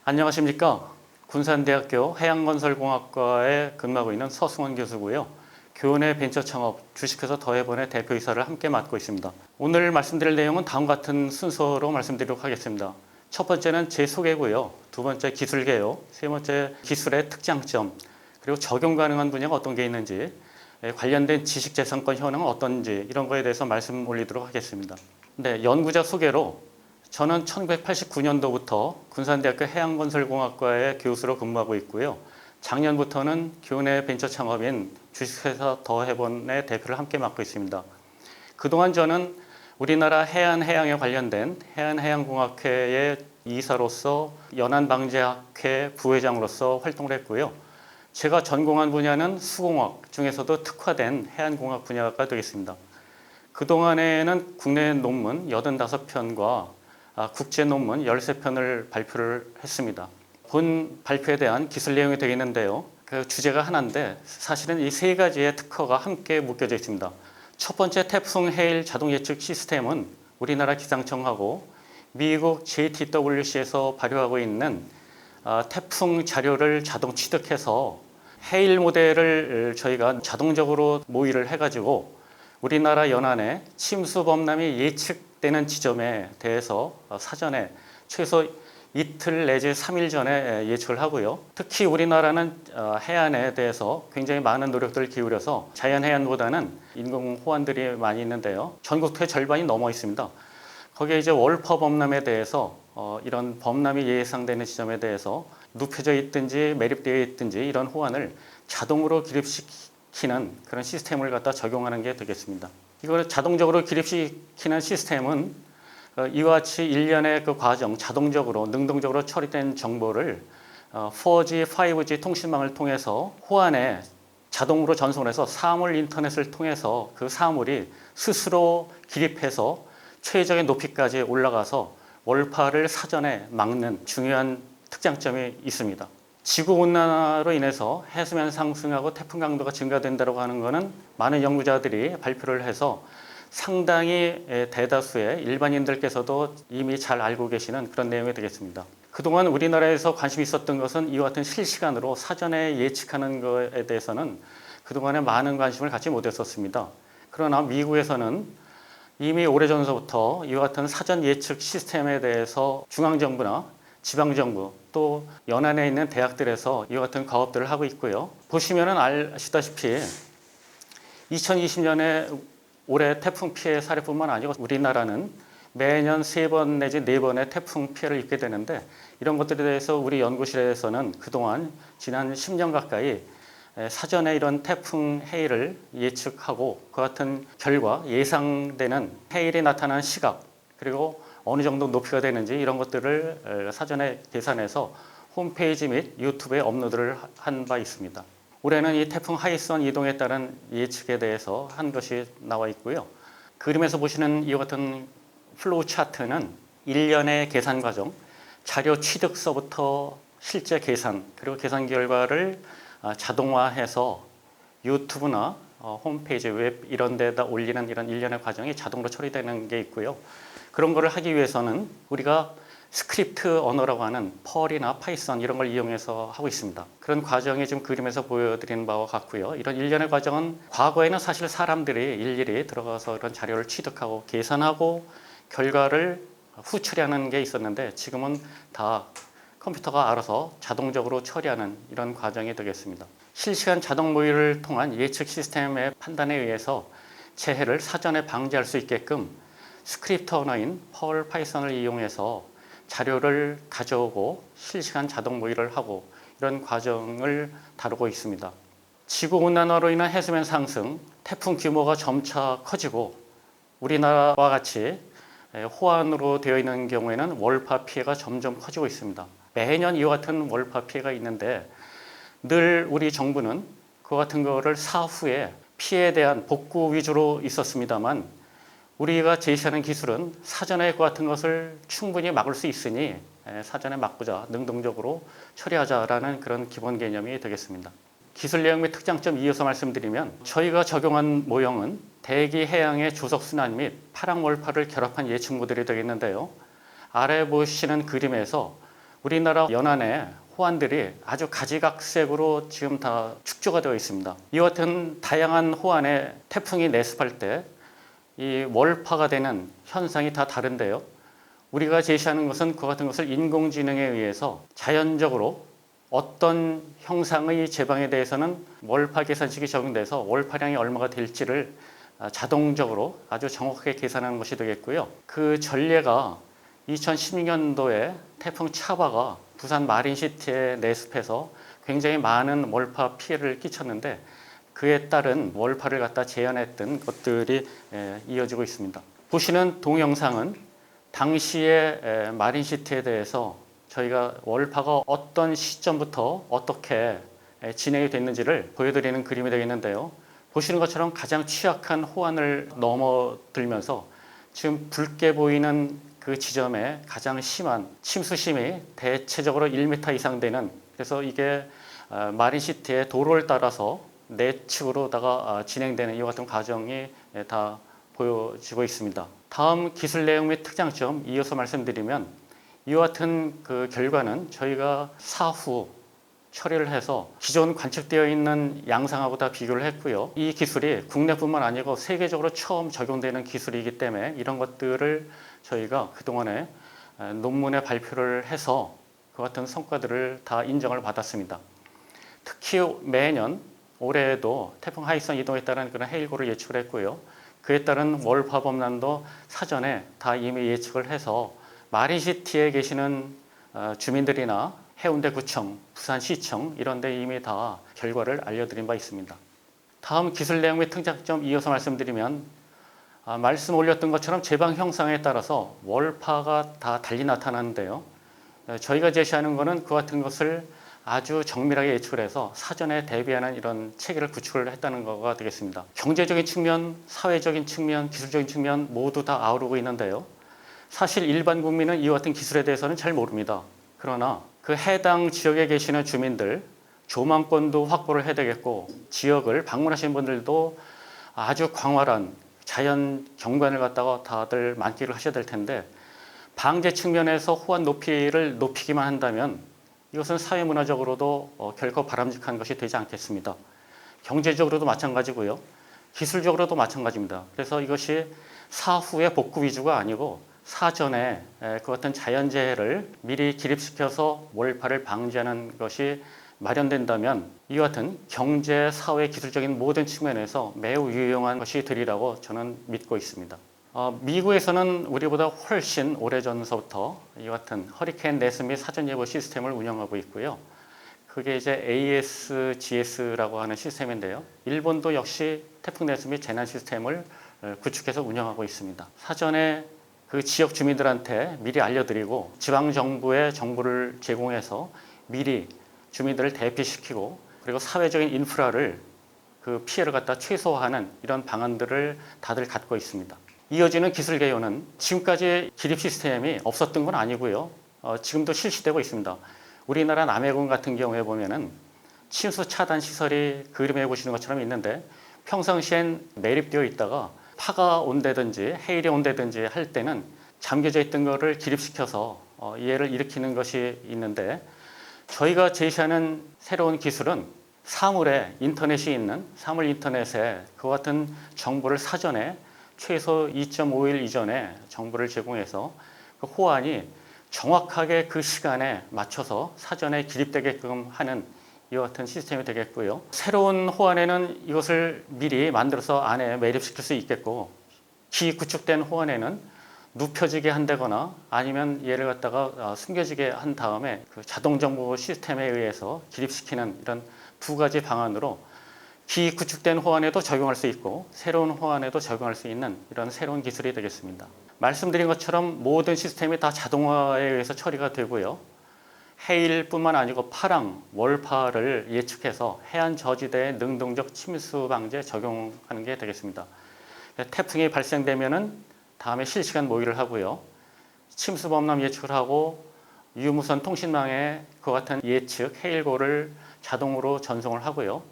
안녕하십니까. 군산대학교 해양건설공학과에 근무하고 있는 서승원 교수고요. 교내 벤처창업 주식회사 더해본의 대표이사를 함께 맡고 있습니다. 오늘 말씀드릴 내용은 다음과 같은 순서로 말씀드리도록 하겠습니다. 첫 번째는 제 소개고요. 두 번째 기술 개요. 세 번째 기술의 특장점, 그리고 적용 가능한 분야가 어떤 게 있는지, 관련된 지식재산권 현황은 어떤지 이런 거에 대해서 말씀 올리도록 하겠습니다. 네, 연구자 소개로 저는 1989년도부터 군산대학교 해양건설공학과의 교수로 근무하고 있고요. 작년부터는 교내 벤처창업인 주식회사 더해본의 대표를 함께 맡고 있습니다. 그동안 저는 우리나라 해양에 관련된 해양공학회의 이사로서 연안방재학회 부회장으로서 활동을 했고요. 제가 전공한 분야는 수공학 중에서도 특화된 해안공학 분야가 되겠습니다. 그동안에는 국내 논문 85편과 국제 논문 13편을 발표를 했습니다. 본 발표에 대한 기술 내용이 되겠는데요. 그 주제가 하나인데 사실은 이 세 가지의 특허가 함께 묶여져 있습니다. 첫 번째 태풍 해일 자동 예측 시스템은 우리나라 기상청하고 미국 JTWC에서 발효하고 있는 태풍 자료를 자동 취득해서 해일 모델을 저희가 자동적으로 모의를 해가지고 우리나라 연안에 침수 범람이 예측되는 지점에 대해서 사전에 최소 이틀 내지 3일 전에 예측을 하고요. 특히 우리나라는 해안에 대해서 굉장히 많은 노력들을 기울여서 자연해안보다는 인공호안들이 많이 있는데요. 전국토의 절반이 넘어 있습니다. 거기에 이제 월퍼 범람에 대해서 이런 범람이 예상되는 지점에 대해서 눕혀져 있든지 매립되어 있든지 이런 호안을 자동으로 기립시키는 그런 시스템을 갖다 적용하는 게 되겠습니다. 이걸 자동적으로 기립시키는 시스템은 이와 같이 일련의 그 과정, 자동적으로 능동적으로 처리된 정보를 4G, 5G 통신망을 통해서 호안에 자동으로 전송해서 사물 인터넷을 통해서 그 사물이 스스로 기립해서 최적의 높이까지 올라가서 월파를 사전에 막는 중요한 특장점이 있습니다. 지구온난화로 인해서 해수면 상승하고 태풍 강도가 증가된다고 하는 것은 많은 연구자들이 발표를 해서 상당히 대다수의 일반인들께서도 이미 잘 알고 계시는 그런 내용이 되겠습니다. 그동안 우리나라에서 관심이 있었던 것은 이와 같은 실시간으로 사전에 예측하는 것에 대해서는 그동안에 많은 관심을 갖지 못했었습니다. 그러나 미국에서는 이미 오래전서부터 이와 같은 사전 예측 시스템에 대해서 중앙정부나 지방정부 또 연안에 있는 대학들에서 이와 같은 과업들을 하고 있고요. 보시면은 아시다시피 2020년에 올해 태풍 피해 사례뿐만 아니고 우리나라는 매년 3번 내지 4번의 태풍 피해를 입게 되는데 이런 것들에 대해서 우리 연구실에서는 그동안 지난 10년 가까이 사전에 이런 태풍 해일을 예측하고 그 같은 결과 예상되는 해일이 나타나는 시각 그리고 어느 정도 높이가 되는지 이런 것들을 사전에 계산해서 홈페이지 및 유튜브에 업로드를 한 바 있습니다. 올해는 이 태풍 하이선 이동에 따른 예측에 대해서 한 것이 나와 있고요. 그림에서 보시는 이와 같은 플로우 차트는 일련의 계산 과정, 자료 취득서부터 실제 계산, 그리고 계산 결과를 자동화해서 유튜브나 홈페이지, 웹 이런 데다 올리는 이런 일련의 과정이 자동으로 처리되는 게 있고요. 그런 거를 하기 위해서는 우리가 스크립트 언어라고 하는 펄이나 파이썬 이런 걸 이용해서 하고 있습니다. 그런 과정이 지금 그림에서 보여드리는 바와 같고요. 이런 일련의 과정은 과거에는 사실 사람들이 일일이 들어가서 이런 자료를 취득하고 계산하고 결과를 후처리하는 게 있었는데 지금은 다 컴퓨터가 알아서 자동적으로 처리하는 이런 과정이 되겠습니다. 실시간 자동 모의를 통한 예측 시스템의 판단에 의해서 재해를 사전에 방지할 수 있게끔 스크립트 언어인 펄, 파이썬을 이용해서 자료를 가져오고 실시간 자동 모의를 하고 이런 과정을 다루고 있습니다. 지구온난화로 인한 해수면 상승, 태풍 규모가 점차 커지고 우리나라와 같이 호안으로 되어 있는 경우에는 월파 피해가 점점 커지고 있습니다. 매년 이와 같은 월파 피해가 있는데 늘 우리 정부는 그 같은 거를 사후에 피해에 대한 복구 위주로 있었습니다만 우리가 제시하는 기술은 사전에 그 같은 것을 충분히 막을 수 있으니 사전에 막고자 능동적으로 처리하자라는 그런 기본 개념이 되겠습니다. 기술 내용 및 특장점 이어서 말씀드리면 저희가 적용한 모형은 대기 해양의 조석 순환 및 파랑 월파를 결합한 예측 모델이 되겠는데요. 아래 보시는 그림에서 우리나라 연안에 호안들이 아주 가지각색으로 지금 다 축조가 되어 있습니다. 이와 같은 다양한 호안에 태풍이 내습할 때 이 월파가 되는 현상이 다 다른데요. 우리가 제시하는 것은 그 같은 것을 인공지능에 의해서 자연적으로 어떤 형상의 제방에 대해서는 월파 계산식이 적용돼서 월파량이 얼마가 될지를 자동적으로 아주 정확하게 계산하는 것이 되겠고요. 그 전례가 2016년도에 태풍 차바가 부산 마린시티에 내습해서 굉장히 많은 월파 피해를 끼쳤는데 그에 따른 월파를 갖다 재현했던 것들이 이어지고 있습니다. 보시는 동영상은 당시의 마린시티에 대해서 저희가 월파가 어떤 시점부터 어떻게 진행이 됐는지를 보여드리는 그림이 되겠는데요. 보시는 것처럼 가장 취약한 호안을 넘어들면서 지금 붉게 보이는 그 지점에 가장 심한 침수심이 대체적으로 1m 이상 되는, 그래서 이게 마린시티의 도로를 따라서 내측으로다가 진행되는 이와 같은 과정이 다 보여지고 있습니다. 다음 기술 내용 및 특장점 이어서 말씀드리면, 이와 같은 그 결과는 저희가 사후 처리를 해서 기존 관측되어 있는 양상하고 다 비교를 했고요. 이 기술이 국내뿐만 아니고 세계적으로 처음 적용되는 기술이기 때문에 이런 것들을 저희가 그동안에 논문에 발표를 해서 그 같은 성과들을 다 인정을 받았습니다. 특히 매년 올해에도 태풍 하이선 이동에 따른 그런 해일고를 예측을 했고요. 그에 따른 월파 범람도 사전에 다 이미 예측을 해서 마린시티에 계시는 주민들이나 해운대구청, 부산시청 이런 데 이미 다 결과를 알려드린 바 있습니다. 다음 기술 내용 및 특장점 이어서 말씀드리면, 말씀 올렸던 것처럼 제방 형상에 따라서 월파가 다 달리 나타나는데요. 저희가 제시하는 것은 그 같은 것을 아주 정밀하게 예측을 해서 사전에 대비하는 이런 체계를 구축을 했다는 것가 되겠습니다. 경제적인 측면, 사회적인 측면, 기술적인 측면 모두 다 아우르고 있는데요. 사실 일반 국민은 이와 같은 기술에 대해서는 잘 모릅니다. 그러나 그 해당 지역에 계시는 주민들 조망권도 확보를 해야 되겠고, 지역을 방문하시는 분들도 아주 광활한 자연 경관을 갖다가 다들 만끽을 하셔야 될 텐데, 방제 측면에서 호안 높이를 높이기만 한다면 이것은 사회문화적으로도 결코 바람직한 것이 되지 않겠습니다. 경제적으로도 마찬가지고요. 기술적으로도 마찬가지입니다. 그래서 이것이 사후의 복구 위주가 아니고 사전에 그 같은 자연재해를 미리 기립시켜서 월파를 방지하는 것이 마련된다면 이와 같은 경제, 사회, 기술적인 모든 측면에서 매우 유용한 것이 되리라고 저는 믿고 있습니다. 미국에서는 우리보다 훨씬 오래전서부터 이와 같은 허리케인 내스 및 사전예보 시스템을 운영하고 있고요. 그게 이제 ASGS라고 하는 시스템인데요. 일본도 역시 태풍 내스 및 재난 시스템을 구축해서 운영하고 있습니다. 사전에 그 지역 주민들한테 미리 알려드리고 지방정부에 정보를 제공해서 미리 주민들을 대피시키고, 그리고 사회적인 인프라를 그 피해를 갖다 최소화하는 이런 방안들을 다들 갖고 있습니다. 이어지는 기술 개요는 지금까지 기립 시스템이 없었던 건 아니고요. 지금도 실시되고 있습니다. 우리나라 남해군 같은 경우에 보면은 침수 차단 시설이 그림에 보시는 것처럼 있는데, 평상시엔 매립되어 있다가 파가 온다든지 해일이 온다든지 할 때는 잠겨져 있던 거를 기립시켜서 이해를 일으키는 것이 있는데, 저희가 제시하는 새로운 기술은 사물에 인터넷이 있는 사물 인터넷에 그와 같은 정보를 사전에 최소 2.5일 이전에 정보를 제공해서 그 호안이 정확하게 그 시간에 맞춰서 사전에 기립되게끔 하는 이와 같은 시스템이 되겠고요. 새로운 호안에는 이것을 미리 만들어서 안에 매립시킬 수 있겠고, 기구축된 호안에는 눕혀지게 한다거나 아니면 얘를 갖다가 숨겨지게 한 다음에 그 자동정보 시스템에 의해서 기립시키는 이런 두 가지 방안으로 기구축된 호안에도 적용할 수 있고 새로운 호안에도 적용할 수 있는 이런 새로운 기술이 되겠습니다. 말씀드린 것처럼 모든 시스템이 다 자동화에 의해서 처리가 되고요. 해일뿐만 아니고 파랑, 월파를 예측해서 해안 저지대의 능동적 침수 방지에 적용하는 게 되겠습니다. 태풍이 발생되면은 다음에 실시간 모의를 하고요. 침수 범람 예측을 하고 유무선 통신망에 그와 같은 예측 해일고를 자동으로 전송을 하고요.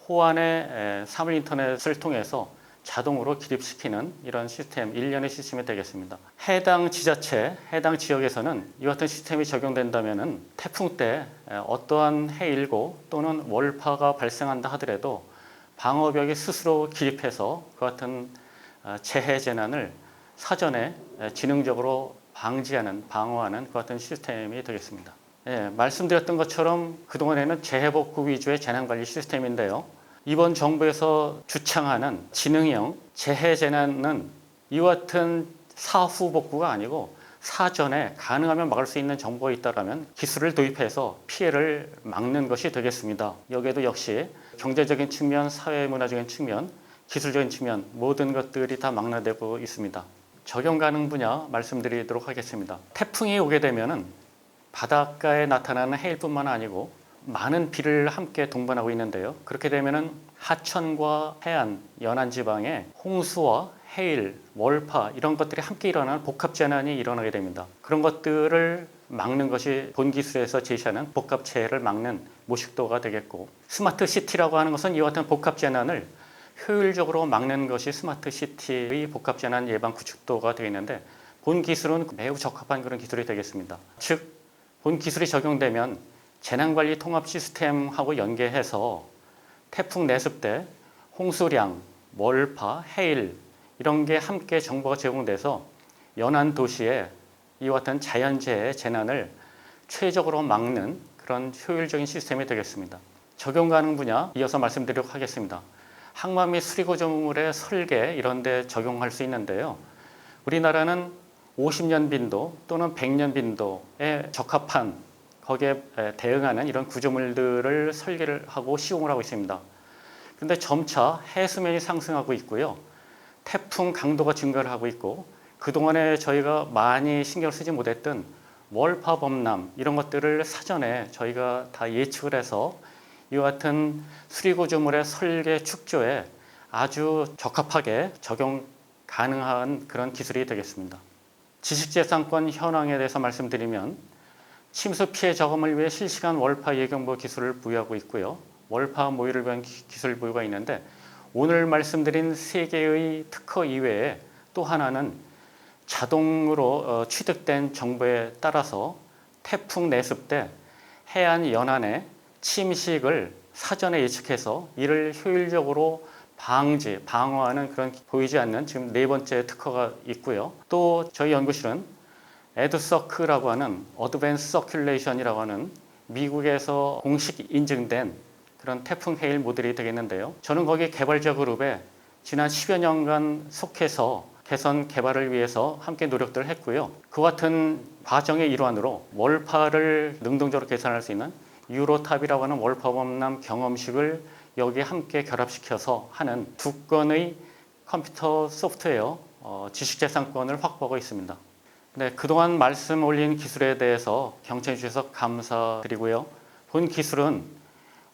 호안의 사물 인터넷을 통해서 자동으로 기립시키는 이런 시스템, 일련의 시스템이 되겠습니다. 해당 지자체, 해당 지역에서는 이와 같은 시스템이 적용된다면 태풍 때 어떠한 해일고 또는 월파가 발생한다 하더라도 방어벽이 스스로 기립해서 그 같은 재해 재난을 사전에 지능적으로 방지하는, 방어하는 그 같은 시스템이 되겠습니다. 말씀드렸던 것처럼 그동안에는 재해복구 위주의 재난관리 시스템인데요. 이번 정부에서 주창하는 지능형 재해재난은 이와 같은 사후 복구가 아니고 사전에 가능하면 막을 수 있는 정보가 있다면 기술을 도입해서 피해를 막는 것이 되겠습니다. 여기에도 역시 경제적인 측면, 사회문화적인 측면, 기술적인 측면 모든 것들이 다 망라되고 있습니다. 적용 가능 분야 말씀드리도록 하겠습니다. 태풍이 오게 되면은 바닷가에 나타나는 해일뿐만 아니고 많은 비를 함께 동반하고 있는데요. 그렇게 되면은 하천과 해안, 연안 지방에 홍수와 해일, 월파 이런 것들이 함께 일어나는 복합 재난이 일어나게 됩니다. 그런 것들을 막는 것이 본 기술에서 제시하는 복합 재해를 막는 모식도가 되겠고, 스마트 시티라고 하는 것은 이와 같은 복합 재난을 효율적으로 막는 것이 스마트 시티의 복합 재난 예방 구축도가 되어 있는데, 본 기술은 매우 적합한 그런 기술이 되겠습니다. 즉, 본 기술이 적용되면 재난관리 통합 시스템하고 연계해서 태풍 내습 때 홍수량, 월파, 해일 이런 게 함께 정보가 제공돼서 연안 도시에 이와 같은 자연재해 재난을 최적으로 막는 그런 효율적인 시스템이 되겠습니다. 적용 가능 분야 이어서 말씀드리도록 하겠습니다. 항만 및 수리구조물의 설계 이런 데 적용할 수 있는데요. 우리나라는 50년 빈도 또는 100년 빈도에 적합한 거기에 대응하는 이런 구조물들을 설계를 하고 시공을 하고 있습니다. 그런데 점차 해수면이 상승하고 있고요. 태풍 강도가 증가를 하고 있고, 그동안에 저희가 많이 신경 쓰지 못했던 월파 범람 이런 것들을 사전에 저희가 다 예측을 해서 이와 같은 수리구조물의 설계 축조에 아주 적합하게 적용 가능한 그런 기술이 되겠습니다. 지식재산권 현황에 대해서 말씀드리면 침수 피해 저감을 위해 실시간 월파 예경보 기술을 부여하고 있고요. 월파 모의를 위한 기술 부여가 있는데, 오늘 말씀드린 세 개의 특허 이외에 또 하나는 자동으로 취득된 정보에 따라서 태풍 내습 때 해안 연안의 침식을 사전에 예측해서 이를 효율적으로 방지, 방어하는 그런 보이지 않는 지금 네 번째 특허가 있고요. 또 저희 연구실은 에드서크라고 하는 어드밴스 서큘레이션이라고 하는 미국에서 공식 인증된 그런 태풍 해일 모델이 되겠는데요. 저는 거기 개발자 그룹에 지난 10여 년간 속해서 개선 개발을 위해서 함께 노력들을 했고요. 그 같은 과정의 일환으로 월파를 능동적으로 계산할 수 있는 유로탑이라고 하는 월파 범람 경험식을 여기에 함께 결합시켜서 하는 두 건의 컴퓨터 소프트웨어 지식재산권을 확보하고 있습니다. 네, 그동안 말씀 올린 기술에 대해서 경청해 주셔서 감사드리고요. 본 기술은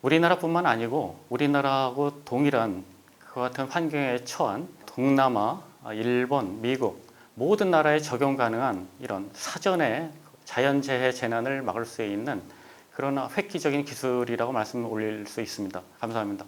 우리나라뿐만 아니고 우리나라하고 동일한 그 같은 환경에 처한 동남아, 일본, 미국 모든 나라에 적용 가능한 이런 사전에 자연재해 재난을 막을 수 있는 그런 획기적인 기술이라고 말씀을 올릴 수 있습니다. 감사합니다.